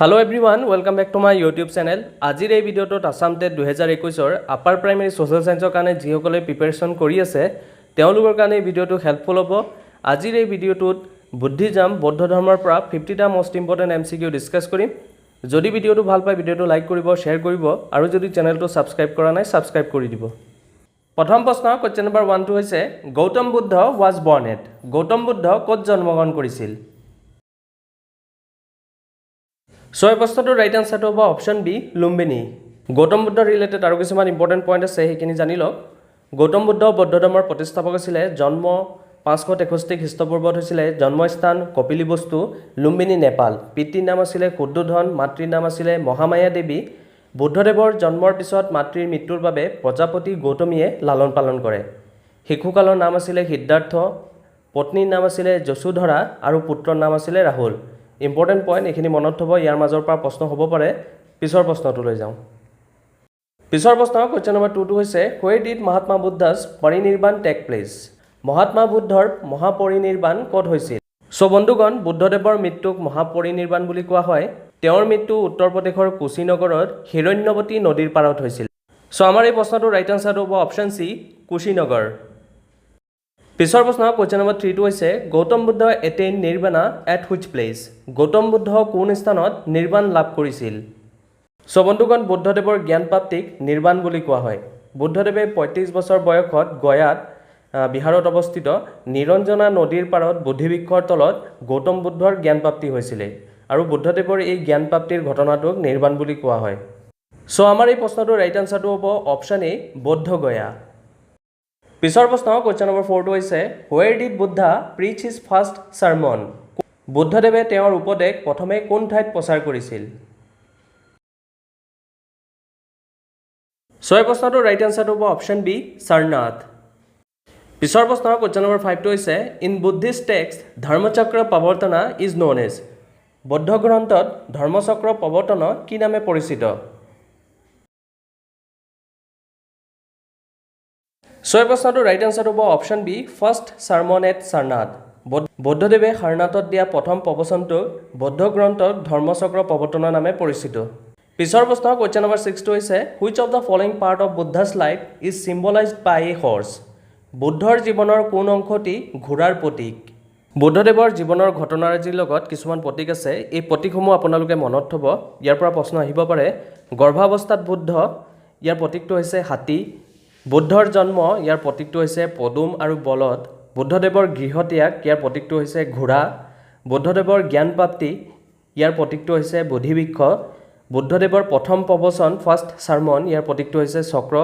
Hello everyone, welcome back to my YouTube channel. আজিৰ এই ভিডিঅ'টোত Assam TET 2021 upper primary social সায়েন্সৰ কাৰণে যিসকলে প্ৰিপাৰেচন কৰি আছে তেওঁলোকৰ কাৰণে এই ভিডিঅ'টো হেল্পফুল হ'ব। আজিৰ এই ভিডিঅ'টোত বুদ্ধিজম বৌদ্ধ ধৰ্মৰ পৰা 50টা মোষ্ট ইম্পৰ্টেন্ট এমসিকিউ ডিসকাস কৰিম। যদি ভিডিঅ'টো ভাল পায় ভিডিঅ'টো লাইক কৰিব, শেয়াৰ কৰিব আৰু যদি চেনেলটো সাবস্ক্ৰাইব কৰা নাই সাবস্ক্ৰাইব কৰি দিব। প্ৰথম প্ৰশ্ন কোৱেশ্চন নম্বৰ 1 টো হৈছে গৌতম বুদ্ধ ওয়াজ বৰ্ন এট। গৌতম বুদ্ধ ক'ত জন্মগ্ৰহণ কৰিছিল? So, প্ৰশ্নটোৰ ৰাইট আনসাৰটো হ'ব অপচন বি লুম্বিনী। গৌতম বুদ্ধৰ ৰিলেটেড আৰু কিছুমান ইম্পৰ্টেন্ট পইণ্ট আছে সেইখিনি জানি লওক। গৌতম বুদ্ধ বৌদ্ধ ধৰ্মৰ প্ৰতিষ্ঠাপক আছিলে। জন্ম 563 খ্ৰীষ্টপূৰ্বত হৈছিলে। জন্মস্থান কপিলীবস্তু, লুম্বিনী, নেপাল। পিতৃৰ নাম আছিলে শুদ্ধোধন, মাতৃৰ নাম আছিলে মহামায়া দেৱী। বুদ্ধদেৱৰ জন্মৰ পিছত মাতৃৰ মৃত্যুৰ বাবে প্ৰজাপতি গৌতমীয়ে লালন পালন কৰে। শিশুকালৰ নাম আছিলে সিদ্ধাৰ্থ, পত্নীৰ নাম আছিলে যশোধৰা আৰু পুত্ৰৰ নাম আছিলে ৰাহুল। ইম্পৰ্টেন্ট পইণ্ট এইখিনি মনত থব, ইয়াৰ মাজৰ পৰা প্ৰশ্ন হ'ব পাৰে। পিছৰ প্ৰশ্নটো লৈ যাওঁ। পিছৰ প্ৰশ্ন কোৱেশ্চন নম্বৰ 2 টো হৈছে where did Mahatma Buddha's parinirvana take place? Mahatma বুদ্ধৰ মহাপৰিনিৰ্বাণ ক'ত হৈছিল? সো বন্ধুগণ, বুদ্ধদেৱৰ মৃত্যুক মহাপৰিনিৰ্বাণ বুলি কোৱা হয়। তেওঁৰ মৃত্যু উত্তৰ প্ৰদেশৰ কুশীনগৰত হিৰণ্যৱতী নদীৰ পাৰত হৈছিল। সো আমাৰ এই প্ৰশ্নটোৰ ৰাইট আনসাৰটো হ'ব অপচন সি কুশীনগৰ। পিছৰ প্ৰশ্ন কোৱেশ্চন নম্বৰ 3 টো হৈছে Gautama Buddha attain nirvana at which place? Gautam Buddha কোন স্থানত নিৰ্বাণ লাভ কৰিছিল? সো বন্ধুগণ, বুদ্ধদেৱৰ জ্ঞান প্ৰাপ্তিক নিৰ্বাণ বুলি কোৱা হয়। বুদ্ধদেৱে 35 বছৰ বয়সত গয়াত বিহাৰত অৱস্থিত নিৰঞ্জনা নদীৰ পাৰত বুদ্ধিবৃক্ষৰ তলত গৌতম বুদ্ধৰ জ্ঞান প্ৰাপ্তি হৈছিল আৰু বুদ্ধদেৱৰ এই জ্ঞান প্ৰাপ্তিৰ ঘটনাটোক নিৰ্বাণ বুলি কোৱা হয়। সো আমাৰ এই প্ৰশ্নটোৰ ৰাইট আনসাৰটো হ'ব অপচন এ বৌদ্ধ গয়া। পিছৰ প্ৰশ্ন কোৱেশ্চন নম্বৰ 4 টো হৈছে where did Buddha preach his first sermon? বুদ্ধদেৱে তেওঁৰ উপদেশ প্ৰথমে কোন ঠাইত প্ৰচাৰ কৰিছিল? সো এই প্ৰশ্নটোৰ ৰাইট আনসাৰটো হ'ব অপচন বি সাৰনাথ। পিছৰ প্ৰশ্ন কোৱেশ্চন নম্বৰ 5 টো হৈছে in Buddhist text Dharmachakra Pravartana is known as? বৌদ্ধ গ্ৰন্থত ধৰ্মচক্ৰ প্ৰৱৰ্তন কি নামে পৰিচিত? সো এই প্ৰশ্নটোৰ ৰাইট আনসাৰটো হ'ব option B first sermon at Sarnath. বৌদ্ধদেৱে সাৰনাথত দিয়া প্ৰথম প্ৰবচনটোক বৌদ্ধ গ্ৰন্থত ধৰ্মচক্ৰ প্ৰৱৰ্তনৰ নামে পৰিচিত। পিছৰ প্ৰশ্ন কোৱেশ্চন নম্বৰ 6 টো হৈছে which of the following part of Buddha's life is symbolised by a horse? বুদ্ধৰ জীৱনৰ কোন অংশটি ঘোঁৰাৰ প্ৰতীক? বুদ্ধদেৱৰ জীৱনৰ ঘটনাৰাজিৰ লগত কিছুমান প্ৰতীক আছে। এই প্ৰতীকসমূহ আপোনালোকে মনত থব, ইয়াৰ পৰা প্ৰশ্ন আহিব পাৰে। গৰ্ভাৱস্থাত বুদ্ধ, ইয়াৰ প্ৰতীকটো হৈছে হাতী। বুদ্ধৰ জন্ম, ইয়াৰ প্ৰতীকটো হৈছে পদুম আৰু বলদ। বুদ্ধদেৱৰ গৃহত্যাগ, ইয়াৰ প্ৰতীকটো হৈছে ঘোঁৰা। বুদ্ধদেৱৰ জ্ঞান প্ৰাপ্তি, ইয়াৰ প্ৰতীকটো হৈছে বুদ্ধিবৃক্ষ। বুদ্ধদেৱৰ প্ৰথম প্ৰবচন ফাৰ্ষ্ট সাৰমন, ইয়াৰ প্ৰতীকটো হৈছে চক্ৰ।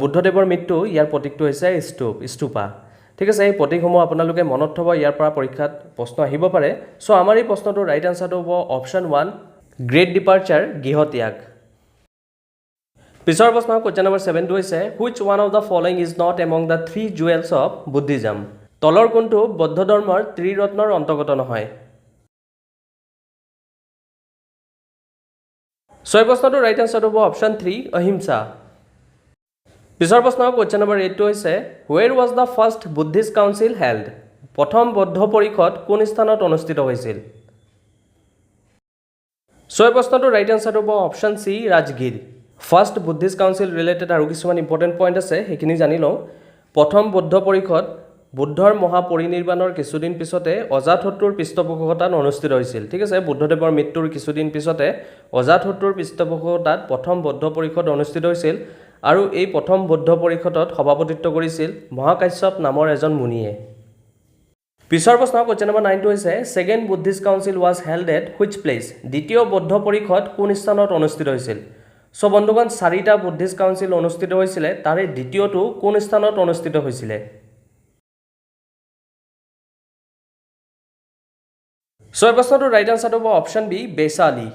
বুদ্ধদেৱৰ মৃত্যু, ইয়াৰ প্ৰতীকটো হৈছে স্তূপা। ঠিক আছে, এই প্ৰতীকসমূহ আপোনালোকে মনত থব, ইয়াৰ পৰা পৰীক্ষাত প্ৰশ্ন আহিব পাৰে। সো আমাৰ এই প্ৰশ্নটোৰ ৰাইট আনসাৰটো হ'ব অপচন 1 গ্ৰেট ডিপাৰ্চাৰ গৃহত্যাগ। পিছৰ প্ৰশ্ন কোৱেশ্চন নম্বৰ 7 টো হৈছে which one of the following is not among the 3 jewels of Buddhism? তলৰ কোনটো বৌদ্ধ ধৰ্মৰ ত্ৰিৰত্নৰ অন্তৰ্গত নহয়? সো এই প্ৰশ্নটোৰ ৰাইট আনসাৰটো হ'ব অপচন 3 অহিংসা। পিছৰ প্ৰশ্ন কোৱেশ্চন নম্বৰ 8 টো হৈছে where was the first Buddhist council held? প্ৰথম বৌদ্ধ পৰিষদ কোন স্থানত অনুষ্ঠিত হৈছিল? সো এই প্ৰশ্নটোৰ ৰাইট আনসাৰটো হ'ব option C Rajgir. First Buddhist council related আৰু কিছুমান ইম্পৰ্টেন্ট পইণ্ট আছে সেইখিনি জানি লওঁ। প্ৰথম বৌদ্ধ পৰিষদ বুদ্ধৰ মহাপৰিনিৰ্বাণৰ কিছুদিন পিছতে অজাতশত্ৰুৰ পৃষ্ঠপোষকতাত অনুষ্ঠিত হৈছিল। ঠিক আছে, বুদ্ধদেৱৰ মৃত্যুৰ কিছুদিন পিছতে অজাতশত্ৰুৰ পৃষ্ঠপোষকতাত প্ৰথম বৌদ্ধ পৰিষদ অনুষ্ঠিত হৈছিল আৰু এই প্ৰথম বৌদ্ধ পৰিষদত সভাপতিত্ব কৰিছিল মহাকাশ্যপ নামৰ এজন মুনিয়ে। পিছৰ প্ৰশ্ন কোৱেশ্চন নম্বৰ 9 টো হৈছে second Buddhist council was held at which place? দ্বিতীয় বৌদ্ধ পৰিষদ কোন স্থানত অনুষ্ঠিত হৈছিল? সো বন্ধুগণ, 4টা বুদ্ধিষ্ট কাউন্সিল অনুষ্ঠিত হৈছিলে, তাৰে দ্বিতীয়টো কোন স্থানত অনুষ্ঠিত হৈছিলে? সো এই প্ৰশ্নটোৰ ৰাইট আনসাৰটো হ'ব অপচন বি বেচালি।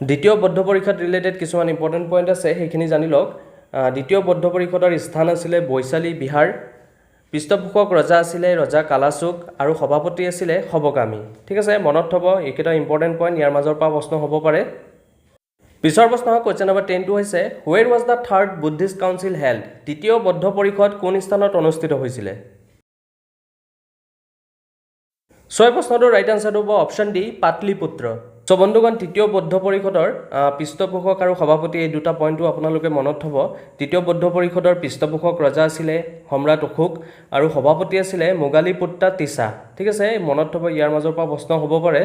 দ্বিতীয় বৌদ্ধ পৰিষদ ৰিলেটেড কিছুমান ইম্পৰ্টেন্ট পইণ্ট আছে সেইখিনি জানি লওক। দ্বিতীয় বৌদ্ধ পৰিষদৰ স্থান আছিলে বৈশালী বিহাৰ। পৃষ্ঠপোষক ৰজা আছিলে ৰজা কালাচুক আৰু সভাপতি আছিলে সবকামী। ঠিক আছে, মনত থব, এইকেইটা ইম্পৰ্টেন্ট পইণ্ট, ইয়াৰ মাজৰ পৰা প্ৰশ্ন হ'ব পাৰে। পিছৰ প্ৰশ্ন কোৱেশ্চন নম্বৰ 10 টো হৈছে where was the third Buddhist council held? তৃতীয় বৌদ্ধ পৰিষদ কোন স্থানত অনুষ্ঠিত হৈছিলে? সো এই প্ৰশ্নটোৰ ৰাইট আনসাৰটো হ'ব অপচন ডি পাটলিপুত্ৰ। সো বন্ধুগণ তৃতীয় বৌদ্ধ পৰিষদৰ পৃষ্ঠপোষক আৰু সভাপতি এই দুটা পইণ্টটো আপোনালোকে মনত থ'ব তৃতীয় বৌদ্ধ পৰিষদৰ পৃষ্ঠপোষক ৰজা আছিলে সম্ৰাট অশোক আৰু সভাপতি আছিলে মোগালীপুত্ৰা তিছা ঠিক আছে মনত থ'ব ইয়াৰ মাজৰ পৰা প্ৰশ্ন হ'ব পাৰে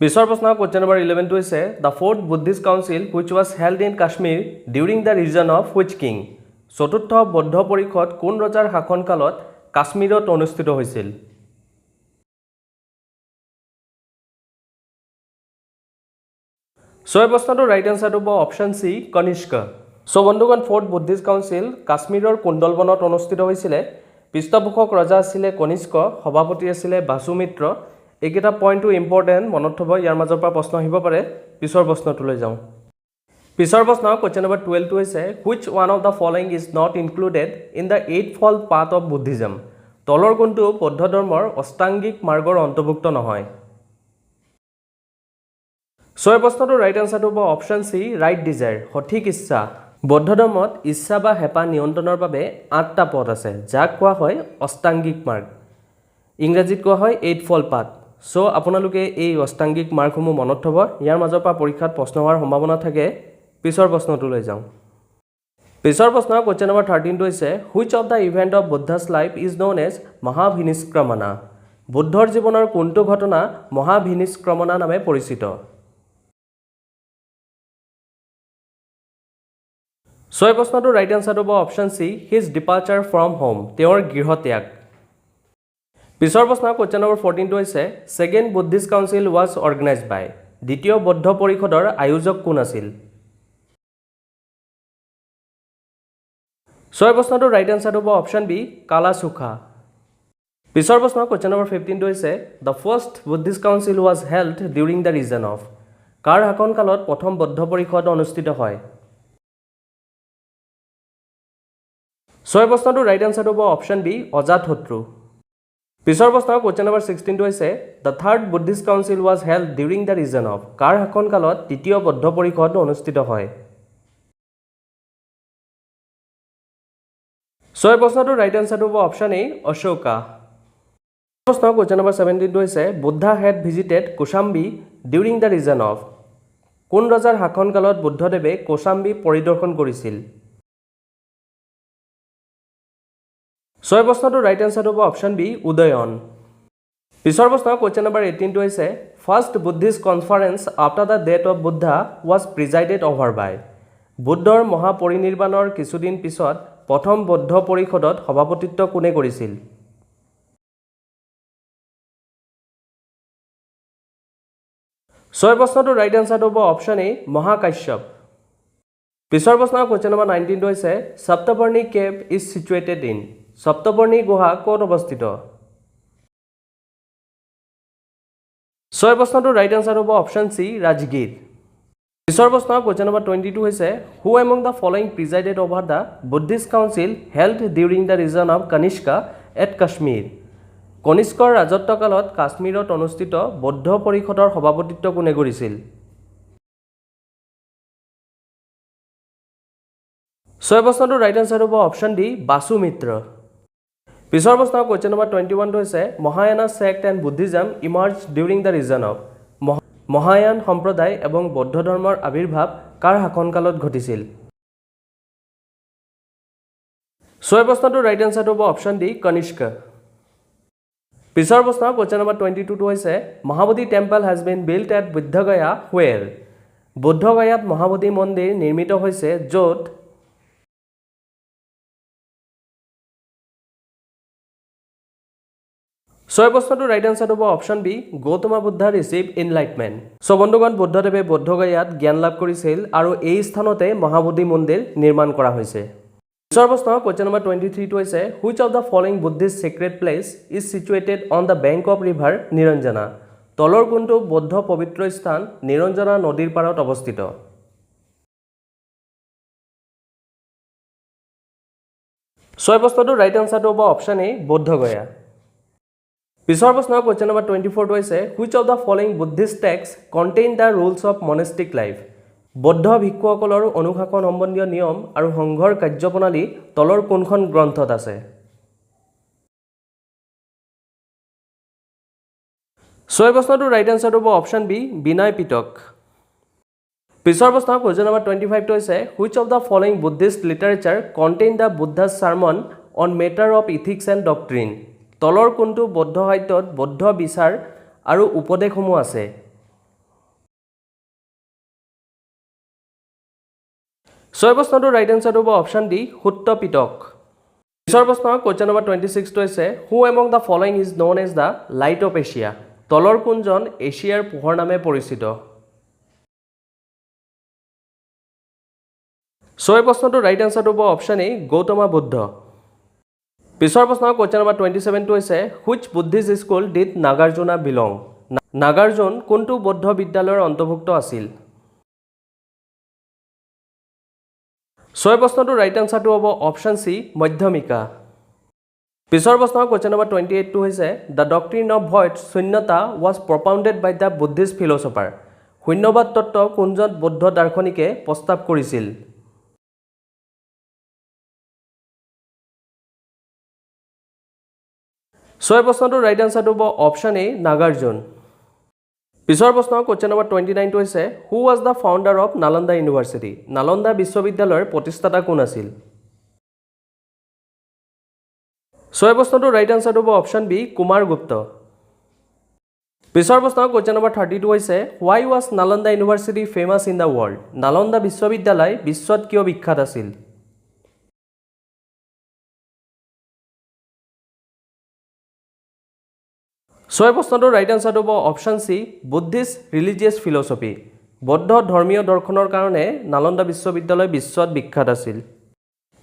পিছৰ প্ৰশ্ন কোৱেশ্চন নম্বৰ 11 টো হৈছে the fourth Buddhist council which was held in Kashmir during the region of which king চতুৰ্থ বৌদ্ধ পৰিষদ কোন ৰজাৰ শাসনকালত কাশ্মীৰত অনুষ্ঠিত হৈছিল সো এই প্ৰশ্নটোৰ ৰাইট এনসাৰটো হ'ব অপশ্যন সি কনিষ্ক সো বন্ধুগণ ফৰ্থ বুদ্ধিষ্ট কাউন্সিল কাশ্মীৰৰ কুণ্ডলবনত অনুষ্ঠিত হৈছিল পৃষ্ঠপোষক ৰজা আছিলে কনিষ্ক সভাপতি আছিলে বাসুমিত্ৰ এইকেইটা পইণ্টটো ইম্পৰ্টেণ্ট মনত থ'ব ইয়াৰ মাজৰ পৰা প্ৰশ্ন আহিব পাৰে পিছৰ প্ৰশ্নটোলৈ যাওঁ পিছৰ প্ৰশ্ন কোৱেশ্চন নম্বৰ 12 টো হৈছে which one of the following is not included in the eight fold path of Buddhism তলৰ কোনটো বৌদ্ধ ধৰ্মৰ অষ্টাংগিক মাৰ্গৰ অন্তৰ্ভুক্ত নহয় সো এই প্ৰশ্নটোৰ ৰাইট এনসাৰটো হ'ব অপশ্যন সি ৰাইট ডিজায়াৰ সঠিক ইচ্ছা বৌদ্ধ ধৰ্মত ইচ্ছা বা হেঁপাহ নিয়ন্ত্ৰণৰ বাবে 8টা পথ আছে যাক কোৱা হয় অষ্টাংগিক মাৰ্গ ইংৰাজীত কোৱা হয় এইট ফল্ড পাথ সো আপোনালোকে এই অষ্টাংগিক মাৰ্গসমূহ মনত থ'ব ইয়াৰ মাজৰ পৰা পৰীক্ষাত প্ৰশ্ন হোৱাৰ সম্ভাৱনা থাকে পিছৰ প্ৰশ্নটোলৈ যাওঁ পিছৰ প্ৰশ্ন কোৱেশ্চন নম্বৰ 13 টো হৈছে which of the event of Buddha's life is known as Mahabhinishkramana বুদ্ধৰ জীৱনৰ কোনটো ঘটনা মহাভিনিষ্ক্ৰমণা নামে পৰিচিত সো এই প্ৰশ্নটোৰ ৰাইট এনসাৰটো হ'ব option C his departure from home তেওঁৰ গৃহত্যাগ পিছৰ প্ৰশ্ন কোৱেশ্চন নম্বৰ 14 টো হৈছে second Buddhist council was organised by দ্বিতীয় বৌদ্ধ পৰিষদৰ আয়োজক কোন আছিল সো এই প্ৰশ্নটোৰ ৰাইট এনসাৰটো হ'ব অপশ্যন বি কালাচুখা পিছৰ প্ৰশ্ন কোৱেশ্চন নম্বৰ 15 টো হৈছে the first Buddhist council was held during the region of কাৰ শাসনকালত প্ৰথম বৌদ্ধ পৰিষদ অনুষ্ঠিত হয় সো এই প্ৰশ্নটোৰ ৰাইট এনসাৰটো হ'ব অপশ্যন বি অজাতশত্ৰু পিছৰ প্ৰশ্ন কোৱেশ্চন নম্বৰ 16 টো হৈছে the third Buddhist council was held during the region of কাৰ শাসনকালত তৃতীয় বৌদ্ধ পৰিষদ অনুষ্ঠিত হয় সো এই প্ৰশ্নটোৰ ৰাইট এনসাৰটো হ'ব অপশ্যন এ অশোকা প্ৰশ্ন কোৱেশ্চন নম্বৰ 17 টো হৈছে Buddha had visited Kaushambi during the region of কোন ৰজাৰ শাসনকালত বুদ্ধদেৱে কোশাম্বী পৰিদৰ্শন কৰিছিল সো এই প্ৰশ্নটোৰ ৰাইট এনসাৰটো হ'ব অপশ্যন বি উদয়ন পিছৰ প্ৰশ্ন কোৱেশ্চন নম্বৰ 18 টো হৈছে first Buddhist conference after the death of Buddha was presided over by বুদ্ধৰ মহাপৰিনিৰ্বাণৰ কিছুদিন পিছত প্ৰথম বৌদ্ধ পৰিষদত সভাপতিত্ব কোনে কৰিছিল সো এই প্ৰশ্নটোৰ ৰাইট এনসাৰটো হ'ব অপশ্যন এ মহাকাশ্যপ পিছৰ প্ৰশ্ন কোৱেশ্চন নম্বৰ 19 টো হৈছে Saptaparni cave is situated in Saptaparni গুহা ক'ত অৱস্থিত সো এই প্ৰশ্নটোৰ ৰাইট এনসাৰ হ'ব অপশ্যন সি ৰাজগীৰ পিছৰ প্ৰশ্ন কোৱেশ্চন নম্বৰ 22 হৈছে who among the following presided over the Buddhist council held during the region of Kanishka at Kashmir কনিষ্কৰ ৰাজত্বকালত কাশ্মীৰত অনুষ্ঠিত বৌদ্ধ পৰিষদৰ সভাপতিত্ব কোনে কৰিছিল সো এই প্ৰশ্নটোৰ ৰাইট এনসাৰ হ'ব অপশ্যন ডি বাসুমিত্ৰ পিছৰ প্ৰশ্ন কোৱেশ্চন নম্বৰ 21 টো হৈছে Mahayana sect and Buddhism emerge during the region of Mahayana সম্প্ৰদায় এবং বৌদ্ধ ধৰ্মৰ আবিৰ্ভাৱ কাৰ শাসনকালত ঘটিছিল সো এই প্ৰশ্নটোৰ ৰাইট এনসাৰটো হ'ব অপশ্যন ডি কনিষ্ক পিছৰ প্ৰশ্ন কোৱেশ্চন নম্বৰ 22 টো হৈছে Mahabodhi temple has been built at Bodhgaya where বুদ্ধগয়াত মহাবোধি মন্দিৰ নিৰ্মিত হৈছে য'ত সো এই প্ৰশ্নটোৰ ৰাইট এনসাৰ হ'ব option B Gautam Buddha receive enlightenment so বন্ধুগণ বুদ্ধদেৱে বৌদ্ধগয়াত জ্ঞান লাভ কৰিছিল আৰু এই স্থানতে মহাবোধি মন্দিৰ নিৰ্মাণ কৰা হৈছে পিছৰ প্ৰশ্ন কোৱেশ্চন নম্বৰ 23 টো হৈছে which of the following Buddhist sacred place is situated on the bank of river Niranjana তলৰ কোনটো বৌদ্ধ পবিত্ৰ স্থান নিৰঞ্জনা নদীৰ পাৰত অৱস্থিত সো এই প্ৰশ্নটোৰ ৰাইট এনসাৰটো হ'ব অপশ্যন এ বৌদ্ধগয়া পিছৰ প্ৰশ্ন কোৱেশ্চন নম্বৰ 24 টো হৈছে which of the following Buddhist text contain the rules of monastic life বৌদ্ধ ভিক্ষুসকলৰ অনুশাসন সম্বন্ধীয় নিয়ম আৰু সংঘৰ কাৰ্যপ্ৰণালী তলৰ কোনখন গ্ৰন্থত আছে ছয় প্ৰশ্নটো ৰাইট আনচাৰটো হ'ব অপশ্যন বি বিনয় পিটক পিছৰ প্ৰশ্ন কুৱেশ্যন নম্বৰ 25 হৈছে which of the following Buddhist literature contain the Buddha's sermon on matter of ethics and doctrine তলৰ কোনটো বৌদ্ধ সাহিত্যত বৌদ্ধ বিচাৰ আৰু উপদেশসমূহ আছে ছয় প্ৰশ্নটোৰ ৰাইট আনচাৰটো হ'ব অপশ্যন ডি সূত্ৰ পিটক পিছৰ প্ৰশ্ন কুৱেশ্যন নম্বৰ 26 হৈছে who among the following is known as the light of Asia তলৰ কোনজন এছিয়াৰ পোহৰ নামে পৰিচিত ছয় প্ৰশ্নটোৰ ৰাইট আনচাৰটো হ'ব অপশ্যন এ গৌতম বুদ্ধ পিছৰ প্ৰশ্ন কুৱেশ্যন নম্বৰ 27 হৈছে which Buddhist school did Nagarjuna belong Nagarjuna কোনটো বৌদ্ধ বিদ্যালয়ৰ অন্তৰ্ভুক্ত আছিল ছয় প্ৰশ্নটোৰ ৰাইট আনচাৰটো হ'ব অপশ্যন চি মধ্যমিকা পিছৰ প্ৰশ্ন কুৱেশ্যন নম্বৰ 28 হৈছে দ্য ডক্ট্ৰিন অফ ভইড শূন্যতা was propounded by the Buddhist philosopher শূন্যবাদ তত্ত্ব কোনজন বৌদ্ধ দাৰ্শনিকে প্ৰস্তাৱ কৰিছিল ছয় প্ৰশ্নটোৰ ৰাইট আনচাৰটো হ'ব অপশ্যন এ নাগাৰ্জুন পিছৰ প্ৰশ্ন কুৱেশ্যন নম্বৰ 29 হৈছে who was the founder of Nalanda university Nalanda বিশ্ববিদ্যালয়ৰ প্ৰতিষ্ঠাতা কোন আছিল ছয় প্ৰশ্নটোৰ ৰাইট আনচাৰটো হ'ব অপশ্যন বি কুমাৰ গুপ্ত পিছৰ প্ৰশ্ন কুৱেশ্যন নম্বৰ 32 হৈছে হোৱাই was Nalanda university famous in the world Nalanda বিশ্ববিদ্যালয় বিশ্বত কিয় বিখ্যাত আছিল ছয় প্ৰশ্নটোৰ ৰাইট আনচাৰটো হ'ব option C Buddhist religious philosophy বৌদ্ধ ধৰ্মীয় দৰ্শনৰ কাৰণে নালন্দা বিশ্ববিদ্যালয় বিশ্বত বিখ্যাত আছিল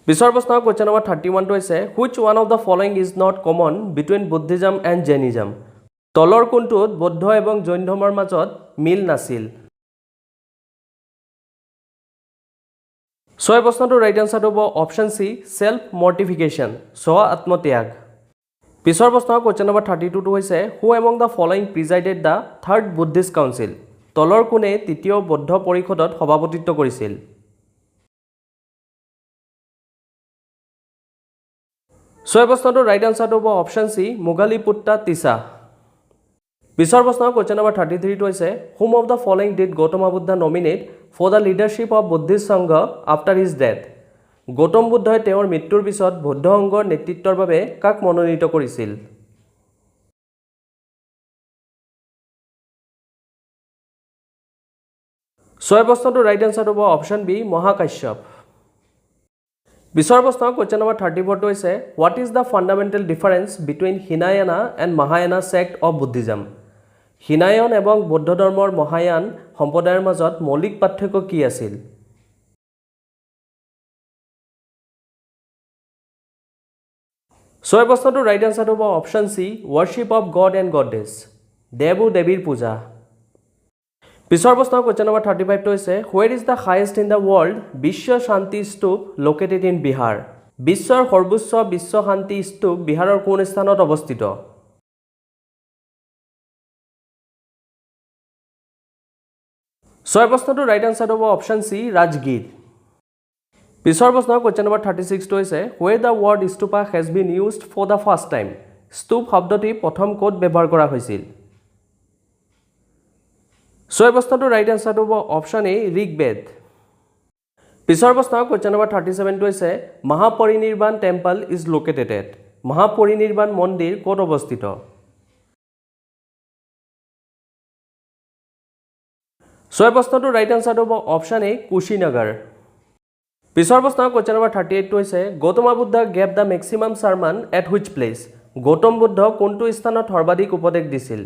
পিছৰ প্ৰশ্ন কুৱেশ্যন নম্বৰ 31 হৈছে which one of the following is not common between Buddhism and Jainism তলৰ কোনটোত বৌদ্ধ এবং জৈন ধৰ্মৰ মাজত মিল নাছিল ছয় প্ৰশ্নটোৰ ৰাইট আনচাৰটো হ'ব অপশ্যন চি চেল্ফ মৰ্টিফিকেশ্যন স্ব আত্মত্যাগ পিছৰ প্ৰশ্ন কুৱেশ্যন নম্বৰ 32 হৈছে who among the following presided the third Buddhist council তলৰ কোনে তৃতীয় বৌদ্ধ পৰিষদত সভাপতিত্ব কৰিছিল ছয় প্ৰশ্নটোৰ ৰাইট আনচাৰটো হ'ব অপশ্যন চি মোগালীপুত্তা তিছা পিছৰ প্ৰশ্ন কুৱেশ্যন নম্বৰ 33 হৈছে whom of the following did Gautam Buddha nominate for the leadership of Buddhist sangha after his death Gautam বুদ্ধই তেওঁৰ মৃত্যুৰ পিছত বৌদ্ধ সংঘৰ নেতৃত্বৰ বাবে কাক মনোনীত কৰিছিল ছয় প্ৰশ্নটোৰ ৰাইট আনচাৰটো হ'ব অপশ্যন বি মহাকাশ্যপ পিছৰ প্ৰশ্ন কুৱেশ্যন নম্বৰ 34 হৈছে what is the fundamental difference between Hinayana and Mahayana sect of Buddhism Hinayana এবং বৌদ্ধ ধৰ্মৰ মহায়ান সম্প্ৰদায়ৰ মাজত মৌলিক পাৰ্থক্য কি আছিল ছয় প্ৰশ্নটোৰ ৰাইট আনচাৰটো হ'ব option C worship of god and goddess দেৱ আৰু দেৱীৰ পূজা পিছৰ প্ৰশ্ন কুৱেশ্যন নম্বৰ 35 হৈছে where is the highest in the world বিশ্ব শান্তি স্তূপ লোকেটেড ইন বিহাৰ বিশ্বৰ সৰ্বোচ্চ বিশ্ব শান্তি স্তূপ বিহাৰৰ কোন স্থানত অৱস্থিত ছয় প্ৰশ্নটোৰ ৰাইট আনচাৰটো হ'ব অপশ্যন চি ৰাজগীৰ পিছৰ প্ৰশ্ন কুৱেশ্যন নম্বৰ 36 হৈছে where the word stupa has been used for the first time স্তূপ শব্দটি প্ৰথম ক'ত ব্যৱহাৰ কৰা হৈছিল ছয় প্ৰশ্নটোৰ ৰাইট আনচাৰটো হ'ব অপশ্যন এ ঋগ্বেদ পিছৰ প্ৰশ্ন কুৱেশ্যন নম্বৰ 37 হৈছে মহাপৰিনিৰ্বাণ টেম্পল ইজ লোকেটেড মহাপৰিনিৰ্বাণ মন্দিৰ ক'ত অৱস্থিত ছয় প্ৰশ্নটোৰ ৰাইট আনচাৰটো হ'ব অপশ্যন এ কুশীনগৰ পিছৰ প্ৰশ্ন কুৱেশ্যন নম্বৰ 38 হৈছে Gautam Buddha gave the maximum sermon at which place Gautam Buddha কোনটো স্থানত সৰ্বাধিক উপদেশ দিছিল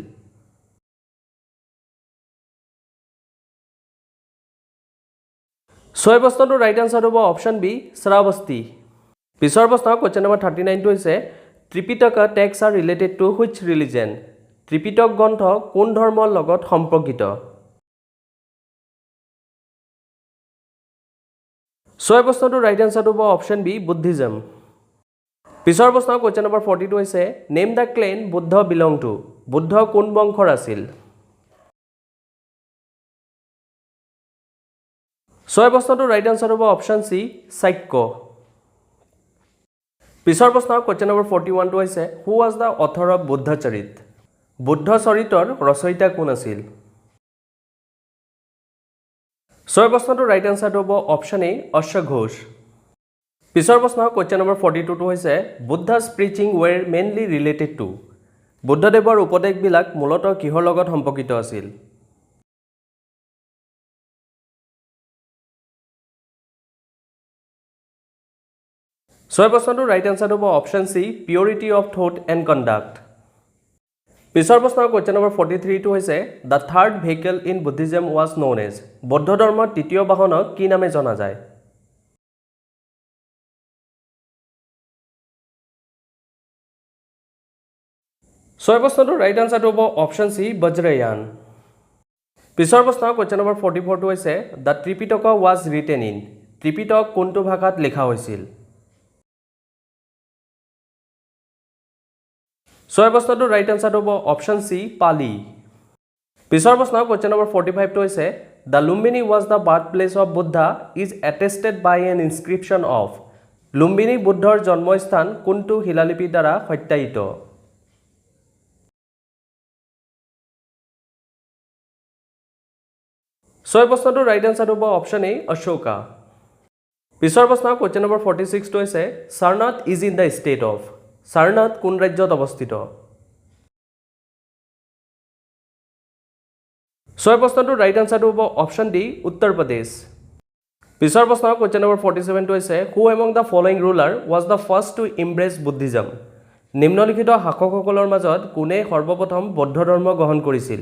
ছয় প্ৰশ্নটোৰ ৰাইট আনচাৰটো হ'ব অপশ্যন বি শ্ৰাৱস্তি পিছৰ প্ৰশ্ন কুৱেশ্যন নম্বৰ 39 হৈছে Tripitaka texts are related to which religion Tripitaka গ্ৰন্থ কোন ধৰ্মৰ লগত সম্পৰ্কিত ছয় প্ৰশ্নটোৰ ৰাইট আনচাৰটো হ'ব অপশ্যন বি বুদ্ধিজম পিছৰ প্ৰশ্ন কুৱেশ্যন নম্বৰ 42 হৈছে name the clan Buddha belong to Buddha কোন বংশৰ আছিল ছয় প্ৰশ্নটোৰ ৰাইট আনচাৰ হ'ব অপশ্যন চি চাক্য পিছৰ প্ৰশ্ন কুৱেশ্যন নম্বৰ 41 হৈছে who was the author of Buddhacharita বুদ্ধ চৰিতৰ ৰচয়িতা কোন আছিল? 6 প্ৰশ্নটোৰ ৰাইট আনসাৰটো হ'ব অপশ্যন এ অশ্ব ঘোষ। পিছৰ প্ৰশ্ন কোৱেশ্চন নম্বৰ 42 টো হৈছে বুদ্ধাছ প্ৰিচিং ৱেৰ মেইনলি ৰিলেটেড টু। বুদ্ধদেৱৰ উপদেশবিলাক মূলতঃ কিহৰ লগত সম্পৰ্কিত আছিল? 6 প্ৰশ্নটোৰ ৰাইট আনসাৰটো হ'ব option C purity of thought and conduct. পিছৰ প্ৰশ্নৰ কোৱেশ্চন নম্বৰ 43 টো হৈছে the third vehicle in Buddhism was known as. বৌদ্ধ ধৰ্মৰ তৃতীয় বাহনক কি নামে জনা যায়? 6 প্ৰশ্নটোৰ ৰাইট আনসাৰটো হ'ব অপশ্যন চি বজ্ৰয়ান। পিছৰ প্ৰশ্ন কোৱেশ্চন নম্বৰ 44 টো হৈছে the Tripitaka was written in. Tripitaka কোনটো ভাষাত লিখা হৈছিল? 6 প্ৰশ্নটোৰ ৰাইট আনসাৰটো হ'ব অপশ্যন চি পালি। পিছৰ প্ৰশ্ন কোৱেশ্চন নম্বৰ 45 টো হৈছে the Lumbini was the birthplace of Buddha is attested by an inscription of. Lumbini বুদ্ধৰ জন্মস্থান কোনটো শিলালিপিৰ দ্বাৰা সত্যায়িত? 6 প্ৰশ্নটোৰ ৰাইট আনসাৰটো হ'ব অপশ্যন এ অশোকা। পিছৰ প্ৰশ্ন কোৱেশ্চন নম্বৰ 46 টো হৈছে Sarnath is in the state of. Sarnath কোন ৰাজ্যত অৱস্থিত? 6 প্ৰশ্নটোৰ ৰাইট আনসাৰটো হ'ব অপশ্যন ডি উত্তৰ প্ৰদেশ। পিছৰ প্ৰশ্ন কোৱেশ্চন নম্বৰ 47 টো হৈছে who among the following ruler was the first to embrace Buddhism. নিম্নলিখিত শাসকসকলৰ মাজত কোনে সৰ্বপ্ৰথম বৌদ্ধ ধৰ্ম গ্ৰহণ কৰিছিল?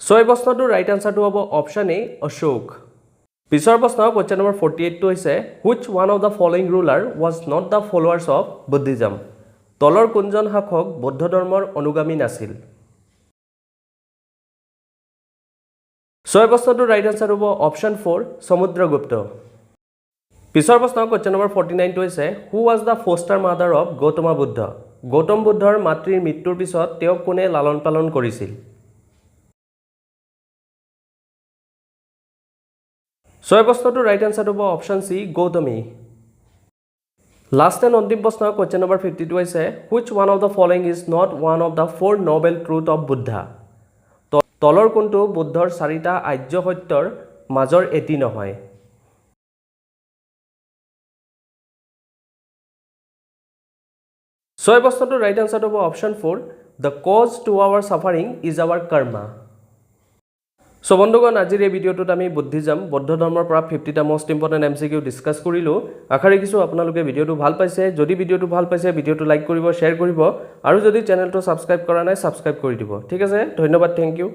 6 প্ৰশ্নটোৰ ৰাইট আনসাৰটো হ'ব অপশ্যন এ অশোক। পিছৰ প্ৰশ্ন কোৱেশ্চন নম্বৰ 48 টো হৈছে which one of the following ruler was not the followers of Buddhism. তলৰ কোনজন শাসক বৌদ্ধ ধৰ্মৰ অনুগামী নাছিল? 6 প্ৰশ্নটোৰ ৰাইট আনসাৰ হ'ব অপশ্যন 4 সমুদ্ৰগুপ্ত। পিছৰ প্ৰশ্ন কোৱেশ্চন নম্বৰ 49 টো হৈছে who was the foster mother of Gautam Buddha. Gautam বুদ্ধৰ মাতৃৰ মৃত্যুৰ পিছত তেওঁক কোনে লালন পালন কৰিছিল? 6 প্ৰশ্নটোৰ ৰাইট আনসাৰটো হ'ব option C Gautami. Last and অন্তিম প্ৰশ্ন কোৱেশ্চন নম্বৰ 52 হৈছে which one of the following is not one of the 4 noble truth of Buddha. তলৰ কোনটো বুদ্ধৰ 4টা আৰ্য সত্যৰ মাজৰ এটি নহয়? 6 প্ৰশ্নটোৰ ৰাইট আনসাৰটো হ'ব option 4 the cause to our suffering is our karma. So বন্ধুগণ আজিৰ এই ভিডিঅ'টোত আমি বুদ্ধিজম বৌদ্ধ ধৰ্মৰ পৰা 50টা মোষ্ট ইম্পৰ্টেণ্ট MCQ ডিছকাছ কৰিলোঁ। আশা ৰাখিছোঁ আপোনালোকে ভিডিঅ'টো ভাল পাইছে। যদি ভিডিঅ'টো ভাল পাইছে ভিডিঅ'টো লাইক কৰিব, শ্বেয়াৰ কৰিব আৰু যদি চেনেলটো ছাবস্ক্ৰাইব কৰা নাই ছাবস্ক্ৰাইব কৰি দিব। ঠিক আছে, ধন্যবাদ, থেংক ইউ।